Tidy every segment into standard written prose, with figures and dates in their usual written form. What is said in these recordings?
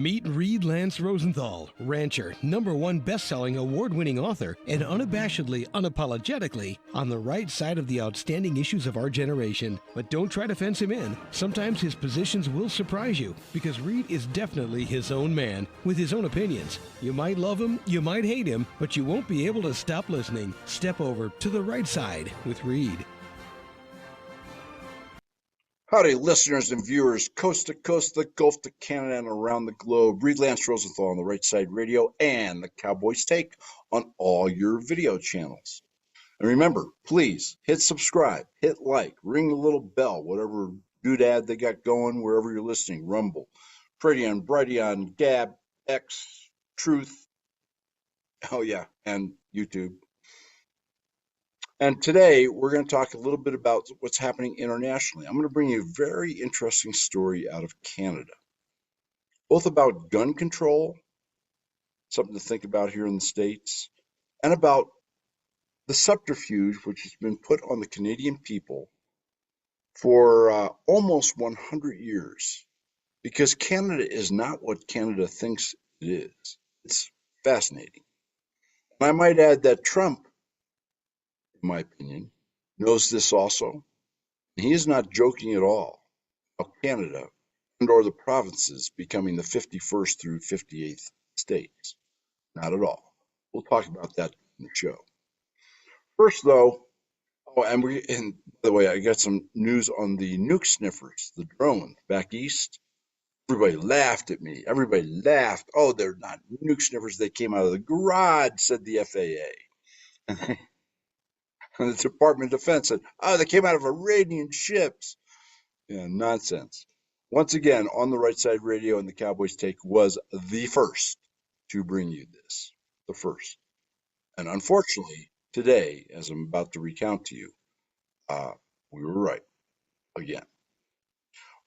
Meet Reed Lance Rosenthal, rancher, #1 best-selling award-winning author, and unabashedly, unapologetically on the right side of the outstanding issues of our generation. But don't try to fence him in. Sometimes his positions will surprise you, because Reed is definitely his own man, with his own opinions. You might love him, you might hate him, but you won't be able to stop listening. Step over to the right side with Reed. Howdy, listeners and viewers, coast to coast, the Gulf to Canada, and around the globe. Reed Lance Rosenthal on the Right Side Radio and the Cowboys Take on all your video channels. And remember, please hit subscribe, hit like, ring the little bell, whatever doodad they got going wherever you're listening. Rumble, Brighteon, Brighteon, Gab, X, Truth, oh yeah, and YouTube. And today we're going to talk a little bit about what's happening internationally. I'm going to bring you a very interesting story out of Canada, both about gun control, something to think about here in the States, and about the subterfuge which has been put on the Canadian people for almost 100 years, because Canada is not what Canada thinks it is. It's fascinating. And I might add that Trump, in my opinion, knows this also. He is not joking at all about Canada and or the provinces becoming the 51st through 58th states. Not at all. We'll talk about that in the show. First, though, and by the way, I got some news on the nuke sniffers, the drones back east. Everybody laughed at me. Everybody laughed. Oh, they're not nuke sniffers. They came out of the garage, said the FAA. And the Department of Defense said, oh, they came out of Iranian ships. Yeah, nonsense. Once again, on the Right Side Radio and the Cowboys Take was the first to bring you this. The first. And unfortunately, today, as I'm about to recount to you, we were right again.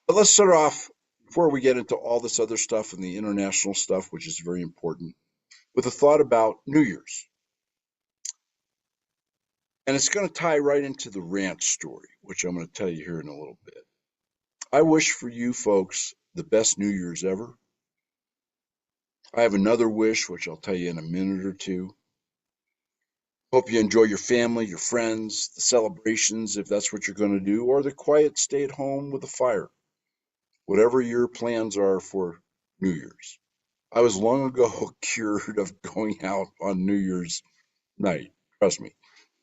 But let's start off, before we get into all this other stuff and the international stuff, which is very important, with a thought about New Year's. And it's going to tie right into the ranch story, which I'm going to tell you here in a little bit. I wish for you folks the best New Year's ever. I have another wish, which I'll tell you in a minute or two. Hope you enjoy your family, your friends, the celebrations, if that's what you're going to do, or the quiet stay at home with a fire. Whatever your plans are for New Year's. I was long ago cured of going out on New Year's night. Trust me.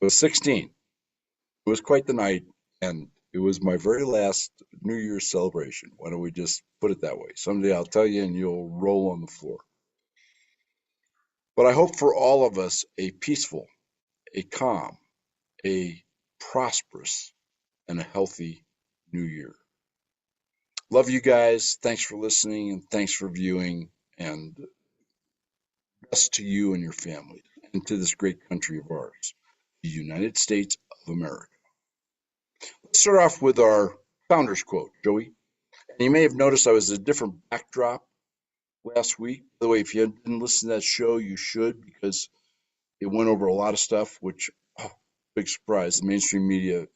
I was 16. It was quite the night, and it was my very last New Year's celebration. Why don't we just put it that way? Someday I'll tell you and you'll roll on the floor. But I hope for all of us a peaceful, a calm, a prosperous, and a healthy New Year. Love you guys. Thanks for listening and thanks for viewing, and best to you and your family and to this great country of ours, the United States of America. Let's start off with our founder's quote, Joey. And you may have noticed I was a different backdrop last week. By the way, if you didn't listen to that show, you should, because it went over a lot of stuff, which, big surprise, the mainstream media,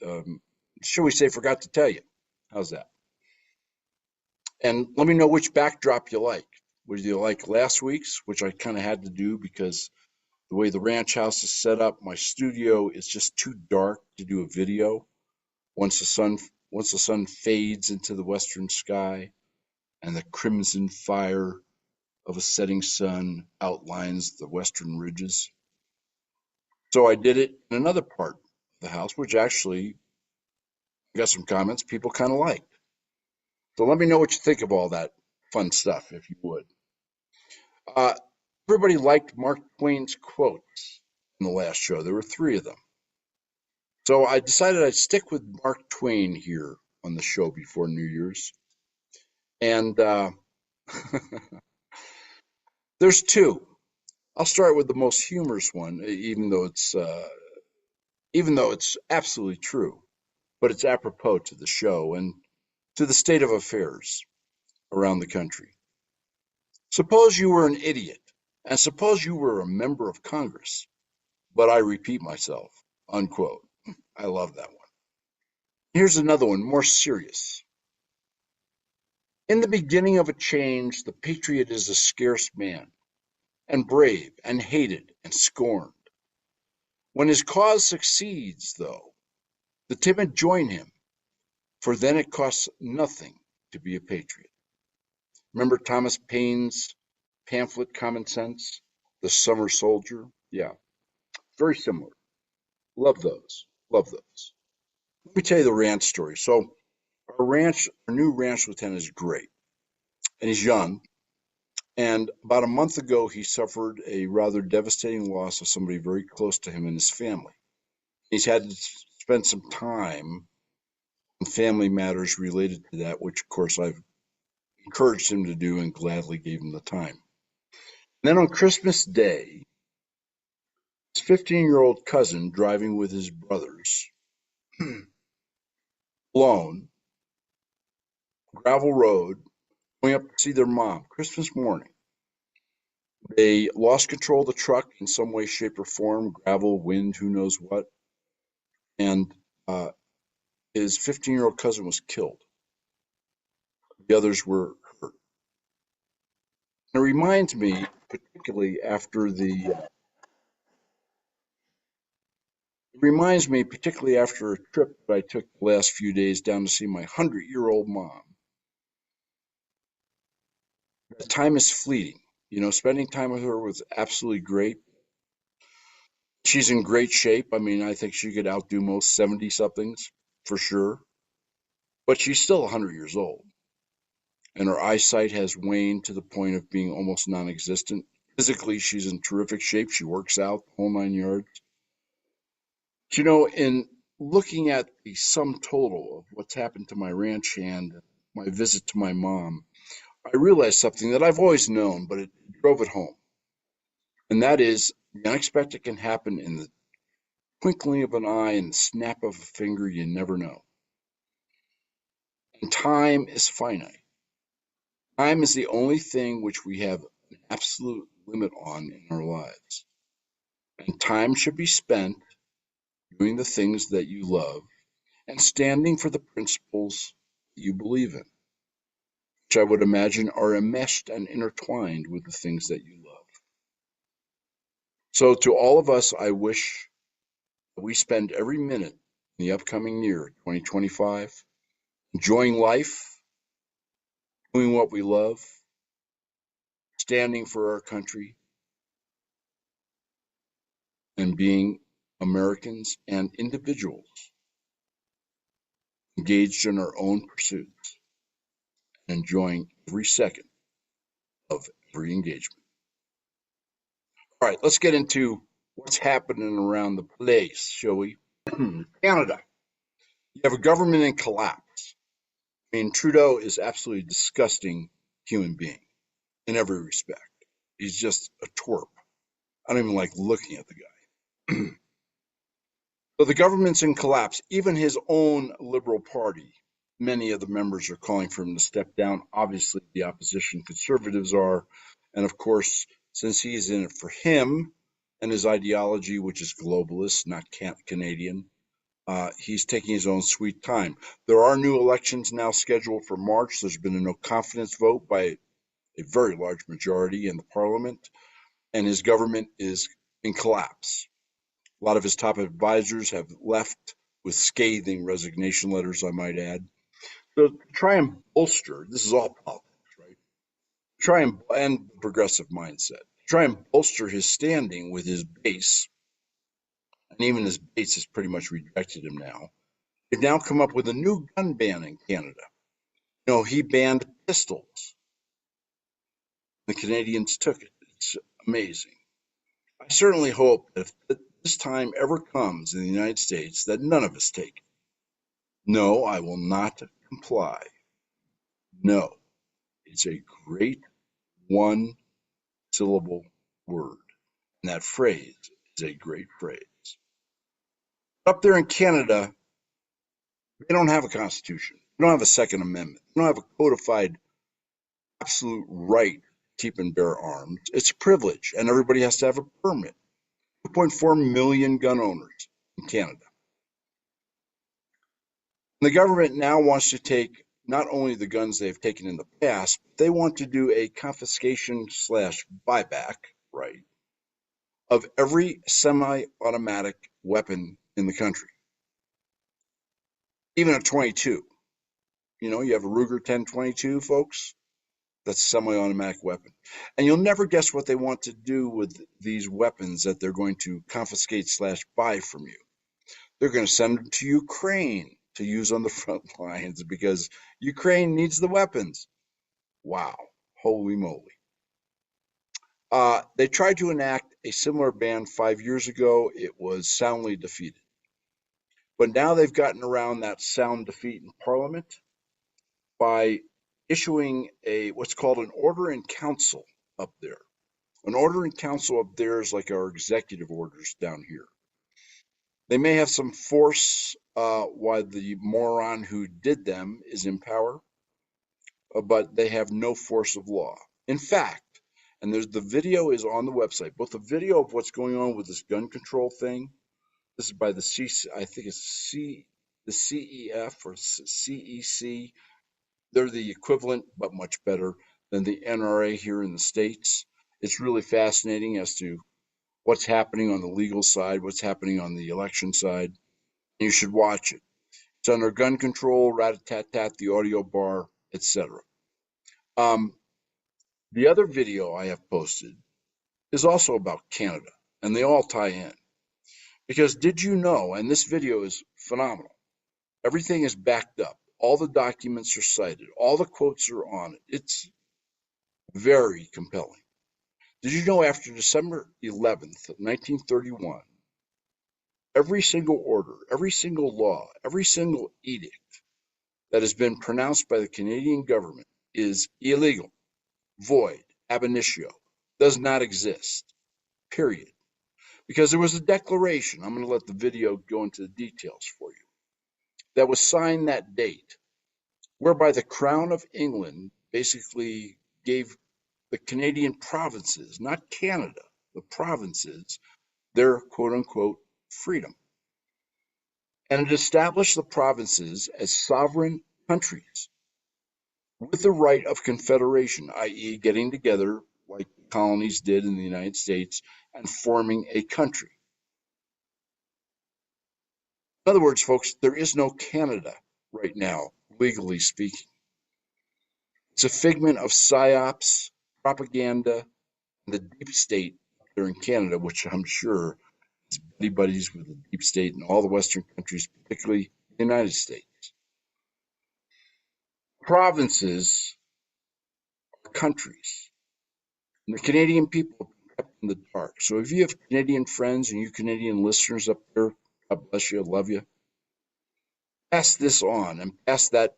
shall we say, forgot to tell you. How's that? And let me know which backdrop you like. Would you like last week's, which I kind of had to do because the way the ranch house is set up, my studio is just too dark to do a video. Once the sun fades into the western sky and the crimson fire of a setting sun outlines the western ridges. So I did it in another part of the house, which actually got some comments people kind of liked. So let me know what you think of all that fun stuff, if you would. Everybody liked Mark Twain's quotes in the last show. There were 3 of them. So I decided I'd stick with Mark Twain here on the show before New Year's. And there's 2. I'll start with the most humorous one, even though it's absolutely true, but it's apropos to the show and to the state of affairs around the country. Suppose you were an idiot, and suppose you were a member of Congress, but I repeat myself, unquote. I love that one. Here's another one, more serious. In the beginning of a change, the patriot is a scarce man, and brave, and hated, and scorned. When his cause succeeds, though, the timid join him, for then it costs nothing to be a patriot. Remember Thomas Paine's pamphlet, Common Sense? The Summer Soldier? Yeah, very similar. Love those. Love those. Let me tell you the ranch story. So, our new ranch lieutenant is great, and he's young. And about a month ago, he suffered a rather devastating loss of somebody very close to him and his family. He's had to spend some time on family matters related to that, which, of course, I've encouraged him to do and gladly gave him the time. And then on Christmas Day, his 15-year-old cousin driving with his brothers alone, gravel road, going up to see their mom, Christmas morning. They lost control of the truck in some way, shape, or form, gravel, wind, who knows what. And his 15-year-old cousin was killed. The others were hurt. And it reminds me, particularly after a trip that I took the last few days down to see my 100-year-old mom. That time is fleeting. You know, spending time with her was absolutely great. She's in great shape. I mean, I think she could outdo most 70-somethings for sure. But she's still 100 years old. And her eyesight has waned to the point of being almost non-existent. Physically, she's in terrific shape. She works out the whole 9 yards. But, you know, in looking at the sum total of what's happened to my ranch hand, my visit to my mom, I realized something that I've always known, but it drove it home. And that is, the unexpected can happen in the twinkling of an eye and the snap of a finger. You never know. And time is finite. Time is the only thing which we have an absolute limit on in our lives. And time should be spent doing the things that you love and standing for the principles that you believe in, which I would imagine are enmeshed and intertwined with the things that you love. So to all of us, I wish that we spend every minute in the upcoming year, 2025, enjoying life, doing what we love, standing for our country, and being Americans and individuals engaged in our own pursuits and enjoying every second of every engagement. All right, let's get into what's happening around the place, shall we? Canada. You have a government in collapse. I mean, Trudeau is absolutely a disgusting human being in every respect. He's just a twerp. I don't even like looking at the guy. So the government's in collapse. Even his own Liberal Party, many of the members are calling for him to step down. Obviously, the opposition Conservatives are. And of course, since he's in it for him and his ideology, which is globalist, not Canadian, he's taking his own sweet time. There are new elections now scheduled for March. There's been a no confidence vote by a very large majority in the parliament, and his government is in collapse. A lot of his top advisors have left with scathing resignation letters, I might add. So to try and bolster, this is all politics, right? And progressive mindset. Try and bolster his standing with his base, and even his base has pretty much rejected him now. They've now come up with a new gun ban in Canada. You know, he banned pistols. The Canadians took it. It's amazing. I certainly hope that if this time ever comes in the United States, that none of us take it. No, I will not comply. No, it's a great one-syllable word. And that phrase is a great phrase. Up there in Canada, they don't have a constitution. They don't have a Second Amendment. They don't have a codified absolute right to keep and bear arms. It's a privilege, and everybody has to have a permit. 2.4 million gun owners in Canada. And the government now wants to take not only the guns they've taken in the past, they want to do a confiscation slash buyback, right, of every semi-automatic weapon in the country, even a 22. You know, you have a Ruger 1022, folks. That's a semi-automatic weapon. And you'll never guess what they want to do with these weapons that they're going to confiscate slash buy from you. They're going to send them to Ukraine to use on the front lines because Ukraine needs the weapons. Wow. Holy moly. They tried to enact a similar ban 5 years ago. It was soundly defeated. But now they've gotten around that sound defeat in Parliament by issuing what's called an order in council up there. An order in council up there is like our executive orders down here. They may have some force while the moron who did them is in power, but they have no force of law. In fact, and the video is on the website, both the video of what's going on with this gun control thing. This is by the I think it's the CEF or CEC. They're the equivalent, but much better than the NRA here in the States. It's really fascinating as to what's happening on the legal side, what's happening on the election side. You should watch it. It's under gun control, rat-a-tat-tat, the audio bar, etc. The other video I have posted is also about Canada, and they all tie in. Because did you know, and this video is phenomenal, everything is backed up. All the documents are cited. All the quotes are on it. It's very compelling. Did you know after December 11th, 1931, every single order, every single law, every single edict that has been pronounced by the Canadian government is illegal, void, ab initio, does not exist, period. Because there was a declaration, I'm going to let the video go into the details for you, that was signed that date, whereby the Crown of England basically gave the Canadian provinces, not Canada, the provinces, their quote unquote freedom. And it established the provinces as sovereign countries with the right of confederation, i.e., getting together like the colonies did in the United States and forming a country. In other words, folks, there is no Canada right now, legally speaking. It's a figment of psyops, propaganda, and the deep state there in Canada, which I'm sure is buddy buddies with the deep state in all the Western countries, particularly the United States. Provinces are countries. And the Canadian people have been kept in the dark. So if you have Canadian friends and you Canadian listeners up there, God bless you, I love you. Pass this on and pass that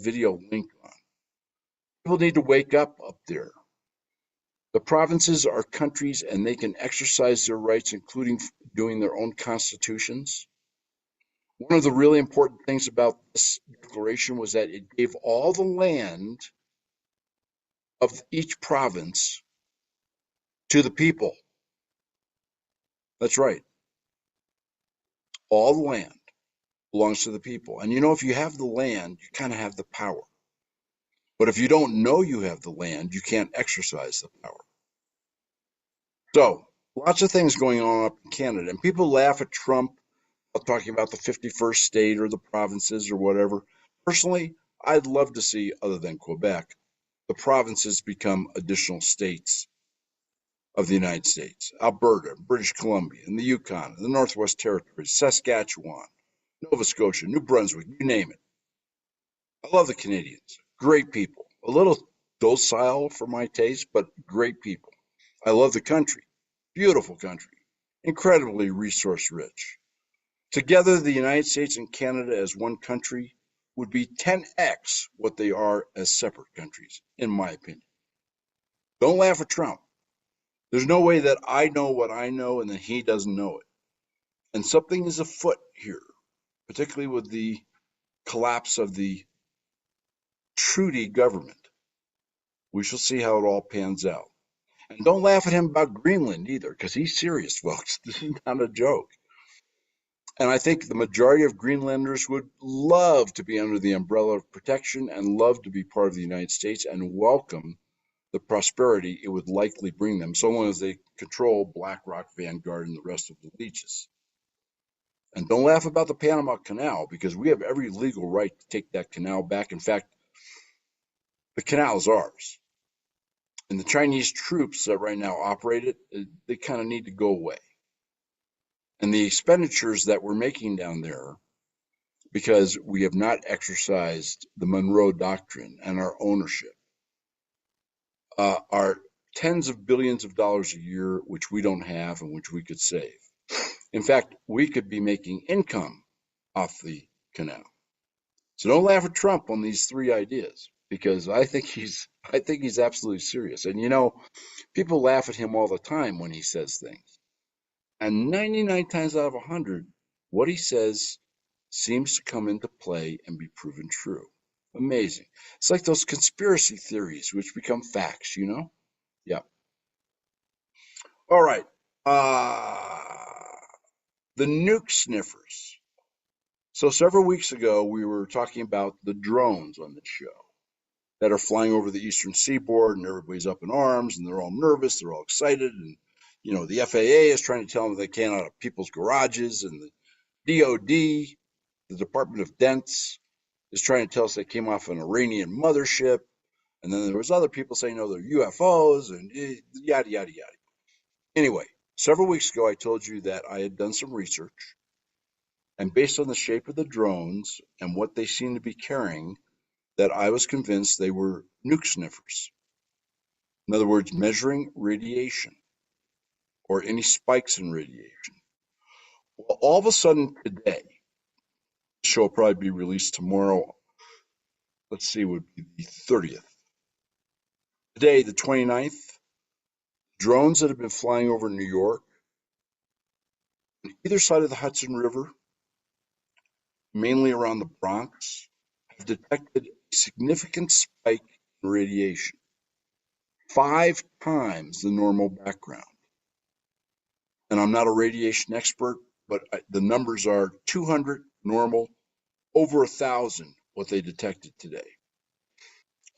video link on. People need to wake up there. The provinces are countries and they can exercise their rights, including doing their own constitutions. One of the really important things about this declaration was that it gave all the land of each province to the people. That's right. All the land belongs to the people. And you know, if you have the land, you kind of have the power. But if you don't know you have the land, you can't exercise the power. So, lots of things going on up in Canada. And people laugh at Trump talking about the 51st state or the provinces or whatever. Personally, I'd love to see, other than Quebec, the provinces become additional states of the United States. Alberta, British Columbia, and the Yukon, the Northwest Territories, Saskatchewan, Nova Scotia, New Brunswick, you name it. I love the Canadians. Great people. A little docile for my taste, but great people. I love the country. Beautiful country. Incredibly resource rich. Together, the United States and Canada as one country would be 10x what they are as separate countries, in my opinion. Don't laugh at Trump. There's no way that I know what I know and that he doesn't know it. And something is afoot here, particularly with the collapse of the Trudeau government. We shall see how it all pans out. And don't laugh at him about Greenland either, because he's serious, folks. This is not a joke. And I think the majority of Greenlanders would love to be under the umbrella of protection and love to be part of the United States and welcome the prosperity it would likely bring them, so long as they control BlackRock, Vanguard, and the rest of the leeches. And don't laugh about the Panama Canal, because we have every legal right to take that canal back. In fact, the canal is ours. And the Chinese troops that right now operate it, they kind of need to go away. And the expenditures that we're making down there, because we have not exercised the Monroe Doctrine and our ownership, are tens of billions of dollars a year, which we don't have and which we could save. In fact, we could be making income off the canal. So don't laugh at Trump on these three ideas, because I think he's absolutely serious. And you know, people laugh at him all the time when he says things. And 99 times out of 100, what he says seems to come into play and be proven true. Amazing. It's like those conspiracy theories which become facts, you know? Yeah. All right. The nuke sniffers. So several weeks ago, we were talking about the drones on the show that are flying over the eastern seaboard, and everybody's up in arms, and they're all nervous, they're all excited, and you know, the FAA is trying to tell them they can't out of people's garages, and the DOD, the Department of Defense, is trying to tell us they came off an Iranian mothership, and then there was other people saying, no, they're UFOs, and yada, yada, yada. Anyway, several weeks ago, I told you that I had done some research, and based on the shape of the drones and what they seem to be carrying, that I was convinced they were nuke sniffers. In other words, measuring radiation or any spikes in radiation. Well, all of a sudden today, the show will probably be released tomorrow. Let's see, would be the 30th. Today, the 29th, drones that have been flying over New York on either side of the Hudson River, mainly around the Bronx, have detected a significant spike in radiation, 5 times the normal background. And I'm not a radiation expert, but the numbers are 200 normal, over 1,000 what they detected today.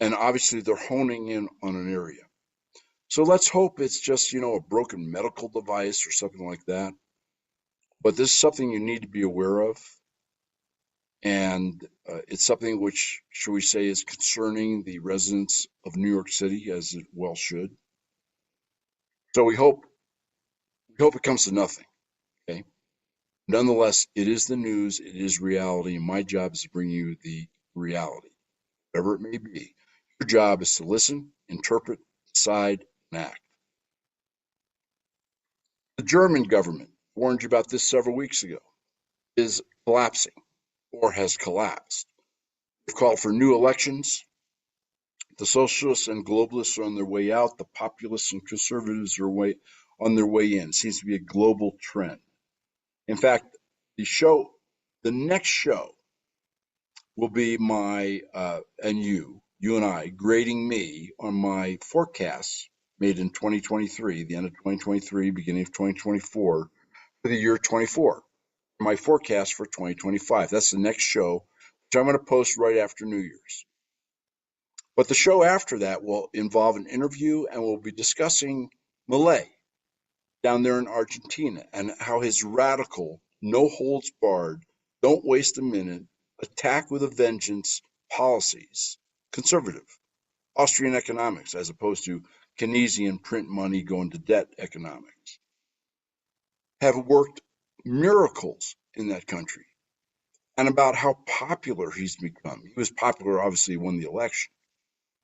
And obviously they're honing in on an area. So let's hope it's just, you know, a broken medical device or something like that. But this is something you need to be aware of. And it's something which, should we say, is concerning the residents of New York City, as it well should. So we hope it comes to nothing, okay? Nonetheless, it is the news, it is reality, and my job is to bring you the reality, whatever it may be. Your job is to listen, interpret, decide, and act. The German government, warned you about this several weeks ago, is collapsing or has collapsed. They've called for new elections. The socialists and globalists are on their way out. The populists and conservatives are on their way in. It seems to be a global trend. In fact, the next show will be you and I, grading me on my forecasts made in 2023, the end of 2023, beginning of 2024, for the year 24. My forecast for 2025. That's the next show, which I'm going to post right after New Year's. But the show after that will involve an interview, and we'll be discussing Milei down there in Argentina and how his radical, no holds barred, don't waste a minute, attack with a vengeance policies, conservative, Austrian economics, as opposed to Keynesian print money going to debt economics, have worked miracles in that country, and about how popular he's become. He was popular, obviously, he won the election.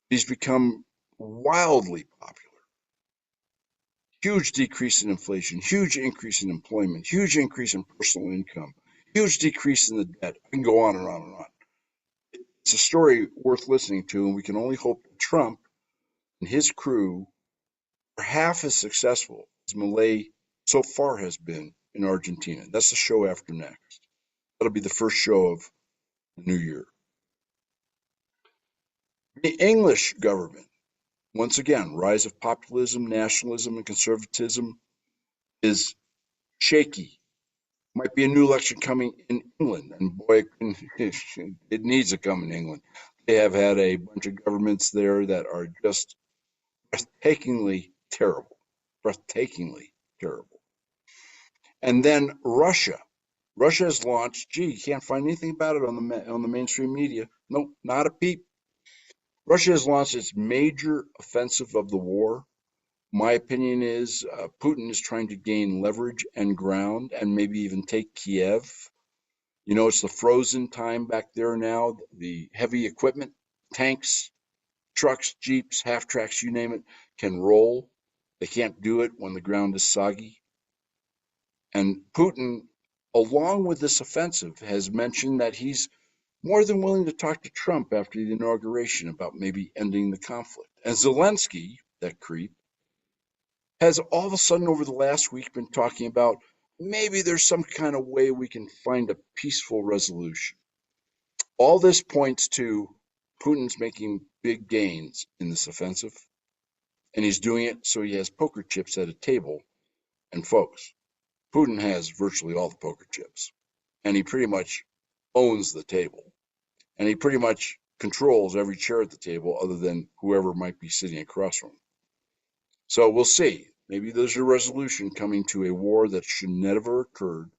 He's become wildly popular. Huge decrease in inflation, huge increase in employment, huge increase in personal income, huge decrease in the debt. I can go on and on and on. It's a story worth listening to, and we can only hope that Trump and his crew are half as successful as Milei so far has been in Argentina. That's the show after next. That'll be the first show of the new year. The English government, once again, rise of populism, nationalism, and conservatism is shaky. Might be a new election coming in England, and boy, it needs to come in England. They have had a bunch of governments there that are just breathtakingly terrible, breathtakingly terrible. And then Russia. Russia has launched. Gee, you can't find anything about it on the mainstream media. Nope, not a peep. Russia has launched its major offensive of the war. My opinion is Putin is trying to gain leverage and ground, and maybe even take Kiev. You know, it's the frozen time back there now. The heavy equipment, tanks, trucks, jeeps, half tracks, you name it, can roll. They can't do it when the ground is soggy. And Putin, along with this offensive, has mentioned that he's more than willing to talk to Trump after the inauguration about maybe ending the conflict. And Zelensky, that creep, has all of a sudden over the last week been talking about maybe there's some kind of way we can find a peaceful resolution. All this points to Putin's making big gains in this offensive, and he's doing it so he has poker chips at a table. And folks, Putin has virtually all the poker chips, and he pretty much owns the table, and he pretty much controls every chair at the table other than whoever might be sitting across from him. So we'll see. Maybe there's a resolution coming to a war that should never have occurred,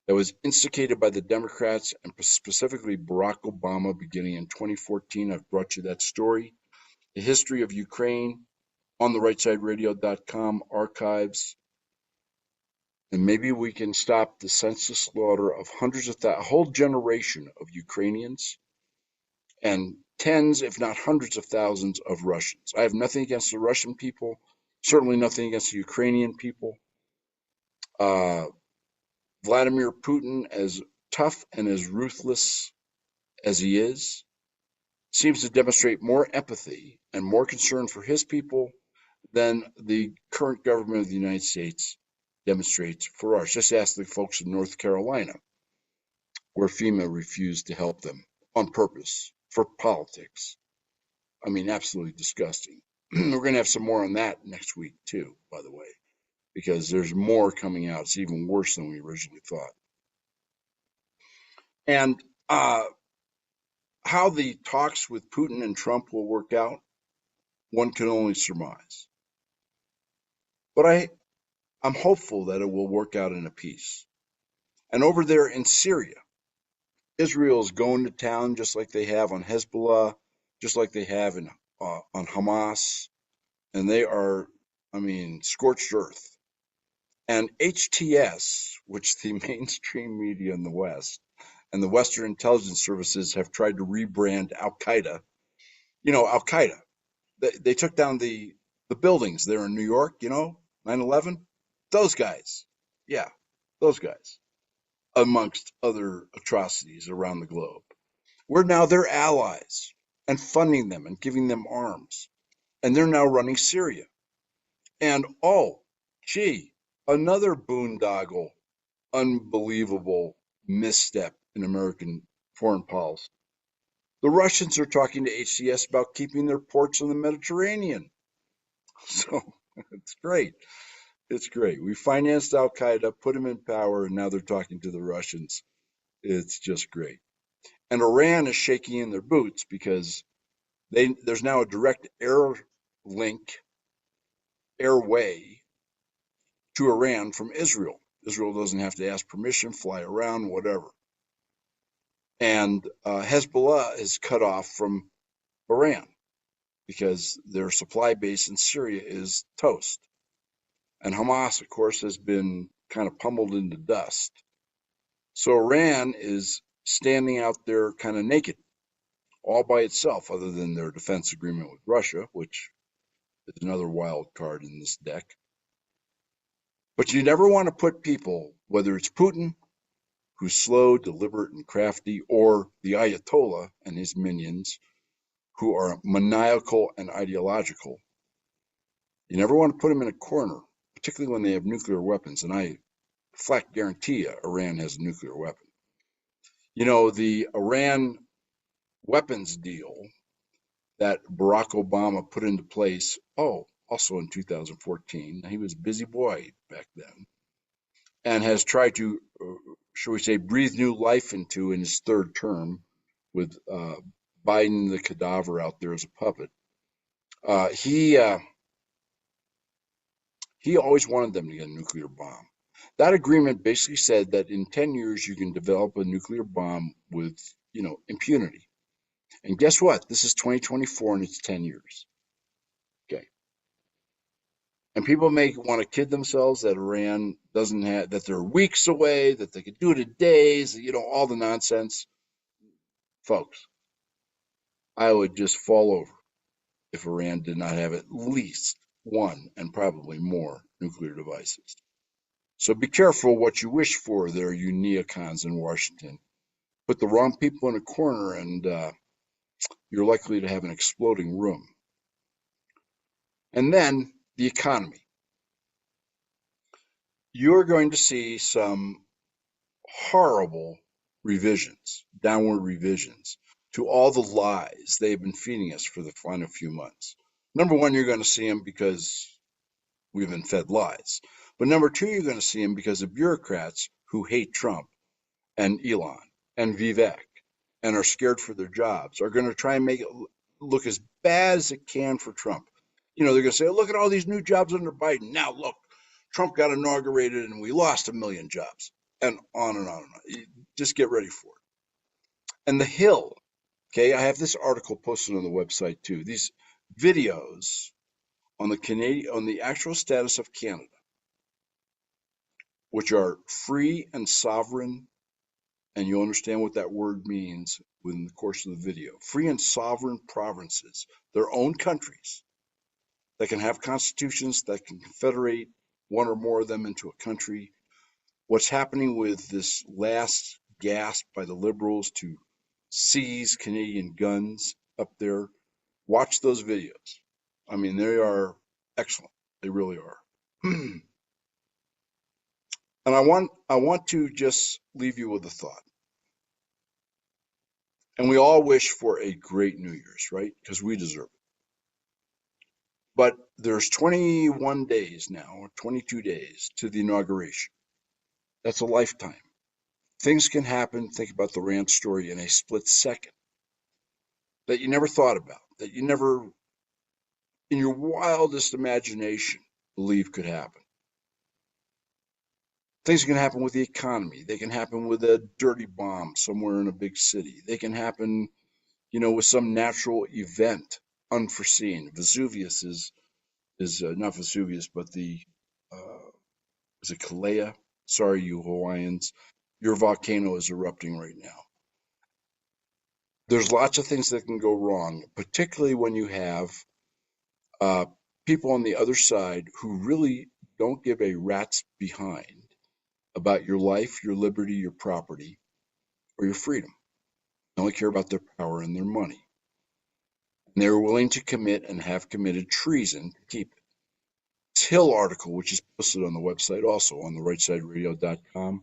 that was instigated by the Democrats and specifically Barack Obama beginning in 2014. I've brought you that story. The history of Ukraine on the rightsideradio.com archives. And maybe we can stop the senseless slaughter of hundreds of thousands, a whole generation of Ukrainians and tens, if not hundreds of thousands of Russians. I have nothing against the Russian people, certainly nothing against the Ukrainian people. Vladimir Putin, as tough and as ruthless as he is, seems to demonstrate more empathy and more concern for his people than the current government of the United States demonstrates for ours. Just ask the folks in North Carolina, where FEMA refused to help them on purpose for politics. I mean, absolutely disgusting. We're going to have some more on that next week, too, by the way, because there's more coming out. It's even worse than we originally thought. And how the talks with Putin and Trump will work out, one can only surmise. But I'm hopeful that it will work out in a peace. And over there in Syria, Israel is going to town just like they have on Hezbollah, just like they have on Hamas, and they are, I mean, scorched earth. And HTS, which the mainstream media in the West and the Western intelligence services have tried to rebrand Al-Qaeda. You know, Al-Qaeda, they took down the buildings there in New York, you know, 9/11. Those guys. Yeah, those guys, amongst other atrocities around the globe. We're now their allies and funding them and giving them arms. And they're now running Syria. And oh, gee, another boondoggle, unbelievable misstep in American foreign policy. The Russians are talking to HCS about keeping their ports in the Mediterranean. So it's great. It's great. We financed Al Qaeda, put them in power, and now they're talking to the Russians. It's just great. And Iran is shaking in their boots because there's now a direct airway to Iran from Israel. Israel doesn't have to ask permission, fly around, whatever. And Hezbollah is cut off from Iran because their supply base in Syria is toast. And Hamas, of course, has been kind of pummeled into dust. So Iran is standing out there kind of naked, all by itself, other than their defense agreement with Russia, which is another wild card in this deck. But you never want to put people, whether it's Putin, who's slow, deliberate, and crafty, or the Ayatollah and his minions, who are maniacal and ideological. You never want to put them in a corner, particularly when they have nuclear weapons. And I flat guarantee you Iran has a nuclear weapon. You know, the Iran weapons deal that Barack Obama put into place, also in 2014. He was a busy boy back then. and has tried to, shall we say, breathe new life into in his third term with Biden the cadaver out there as a puppet. He always wanted them to get a nuclear bomb. That agreement basically said that in 10 years you can develop a nuclear bomb with, impunity. And guess what? This is 2024 and it's 10 years. Okay. And people may want to kid themselves that Iran doesn't have, that they're weeks away, that they could do it in days, all the nonsense. Folks, I would just fall over if Iran did not have at least one and probably more nuclear devices. So be careful what you wish for there, you neocons in Washington. Put the wrong people in a corner and you're likely to have an exploding room. And then the economy. You're going to see some horrible revisions, downward revisions to all the lies they've been feeding us for the final few months. Number one, you're going to see them because we've been fed lies. But number two, you're going to see them because of bureaucrats who hate Trump and Elon and Vivek and are scared for their jobs are going to try and make it look as bad as it can for Trump. They're going to say, oh, look at all these new jobs under Biden. Now, look, Trump got inaugurated and we lost 1 million jobs. And on and on and on. Just get ready for it. And the Hill, okay, I have this article posted on the website too. These videos on the actual status of Canada, which are free and sovereign, and you'll understand what that word means within the course of the video. Free and sovereign provinces, their own countries, that can have constitutions, that can confederate one or more of them into a country. What's happening with this last gasp by the Liberals to seize Canadian guns up there, watch those videos. I mean, they are excellent. They really are. And I want to just leave you with a thought. And we all wish for a great New Year's, right? Because we deserve it. But there's 21 days now, or 22 days to the inauguration. That's a lifetime. Things can happen, think about the Rand story, in a split second that you never thought about, that you never, in your wildest imagination, believe could happen. Things can happen with the economy. They can happen with a dirty bomb somewhere in a big city. They can happen, with some natural event, unforeseen. Vesuvius is not Vesuvius, but is it Kalea? Sorry, you Hawaiians. Your volcano is erupting right now. There's lots of things that can go wrong, particularly when you have people on the other side who really don't give a rat's behind about your life, your liberty, your property, or your freedom. They only care about their power and their money. And they're willing to commit and have committed treason to keep it. This Hill article, which is posted on the website also on the rightsideradio.com,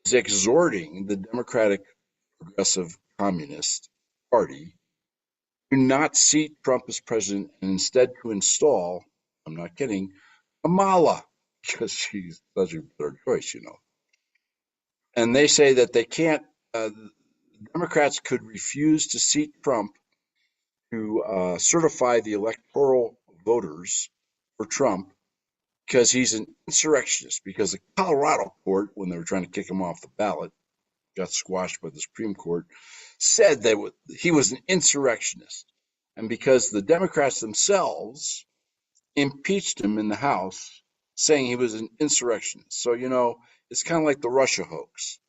is exhorting the Democratic Progressive Communist Party to not seat Trump as president and instead to install, I'm not kidding, Kamala, because she's such a better choice, And they say that they can't, Democrats could refuse to seat Trump to certify the electoral voters for Trump because he's an insurrectionist, because the Colorado court, when they were trying to kick him off the ballot, got squashed by the Supreme Court, said that he was an insurrectionist. And because the Democrats themselves impeached him in the House, saying he was an insurrectionist. So, it's kind of like the Russia hoax.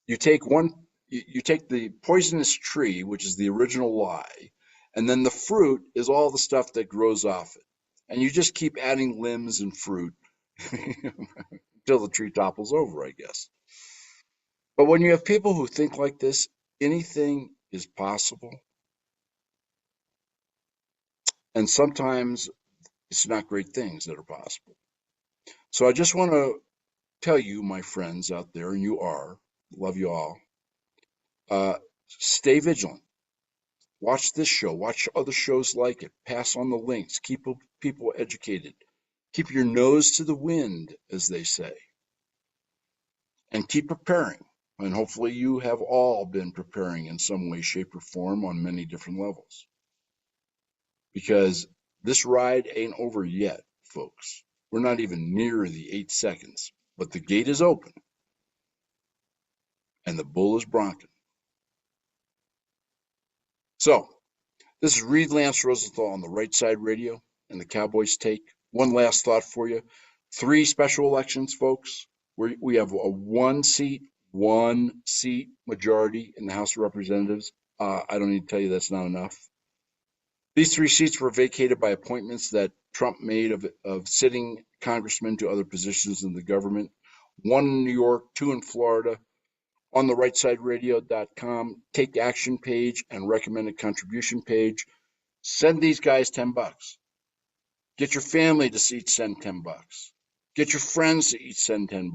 You take the poisonous tree, which is the original lie, and then the fruit is all the stuff that grows off it. And you just keep adding limbs and fruit until the tree topples over, I guess. But when you have people who think like this, anything is possible. And sometimes it's not great things that are possible. So I just want to tell you, my friends out there, and you are, love you all, stay vigilant. Watch this show. Watch other shows like it. Pass on the links. Keep people educated. Keep your nose to the wind, as they say. and keep preparing. And hopefully you have all been preparing in some way, shape, or form on many different levels. Because this ride ain't over yet, folks. We're not even near the 8 seconds, but the gate is open and the bull is bronking. So, this is Reed Lance Rosenthal on the Right Side Radio and the Cowboys Take. One last thought for you. 3 special elections, folks. We have a one seat majority in the House of Representatives. I don't need to tell you that's not enough. These 3 seats were vacated by appointments that Trump made of sitting congressmen to other positions in the government. 1 in New York, 2 in Florida. On the rightsideradio.com, take action page and recommended contribution page. Send these guys $10. Get your family to each send $10. Get your friends to each send $10.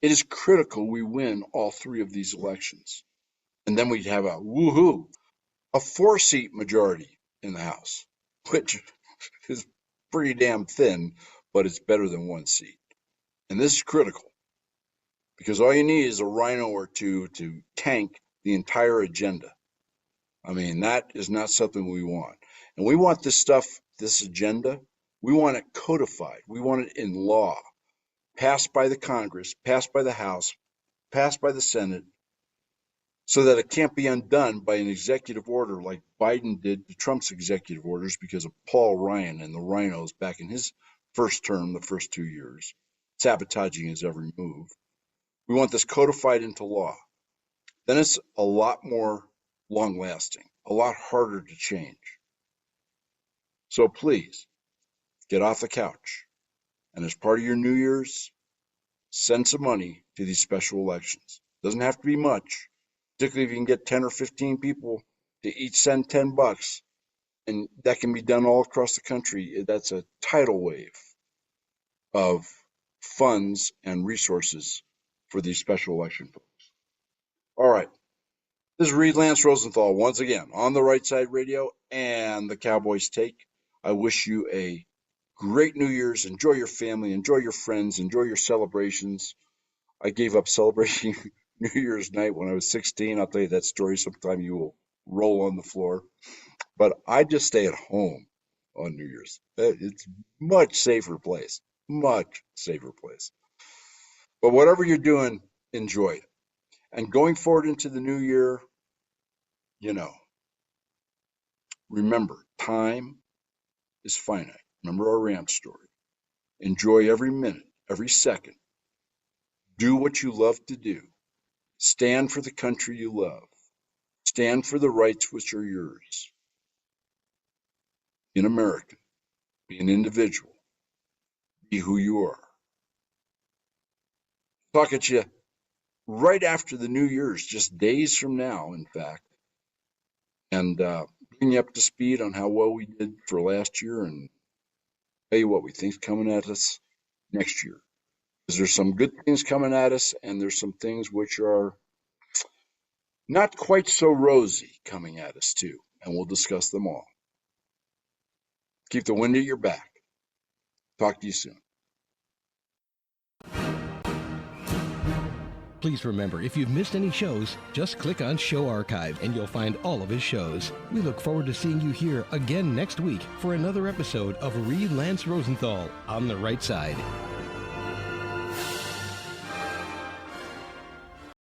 It is critical we win all 3 of these elections. And then we'd have a 4-seat majority in the House, which is pretty damn thin, but it's better than 1 seat. And this is critical because all you need is a rhino or 2 to tank the entire agenda. I mean, that is not something we want. And we want this stuff, this agenda, we want it codified. We want it in law, passed by the Congress, passed by the House, passed by the Senate, so that it can't be undone by an executive order like Biden did to Trump's executive orders because of Paul Ryan and the rhinos back in his first term, the first 2 years, sabotaging his every move. We want this codified into law. Then it's a lot more long-lasting, a lot harder to change. So please, get off the couch. And as part of your New Year's, send some money to these special elections. Doesn't have to be much, particularly if you can get 10 or 15 people to each send $10. And that can be done all across the country. That's a tidal wave of funds and resources for these special election folks. All right. This is Reed Lance Rosenthal once again on the Right Side Radio and the Cowboys Take. I wish you a great New Year's. Enjoy your family, enjoy your friends, enjoy your celebrations. I gave up celebrating New Year's night when I was 16. I'll tell you that story sometime. You will roll on the floor. But I just stay at home on New Year's. It's a much safer place, much safer place. But whatever you're doing, enjoy it. And going forward into the new year, remember, time is finite. Remember our rant story. Enjoy every minute, every second. Do what you love to do. Stand for the country you love. Stand for the rights which are yours. Be an American. Be an individual. Be who you are. Talk at you right after the New Year's, just days from now, in fact, and bring you up to speed on how well we did for last year and tell you what we think's coming at us next year. Because there's some good things coming at us, and there's some things which are not quite so rosy coming at us too, and we'll discuss them all. Keep the wind at your back. Talk to you soon. Please remember, if you've missed any shows, just click on Show Archive and you'll find all of his shows. We look forward to seeing you here again next week for another episode of Reed Lance Rosenthal on the Right Side.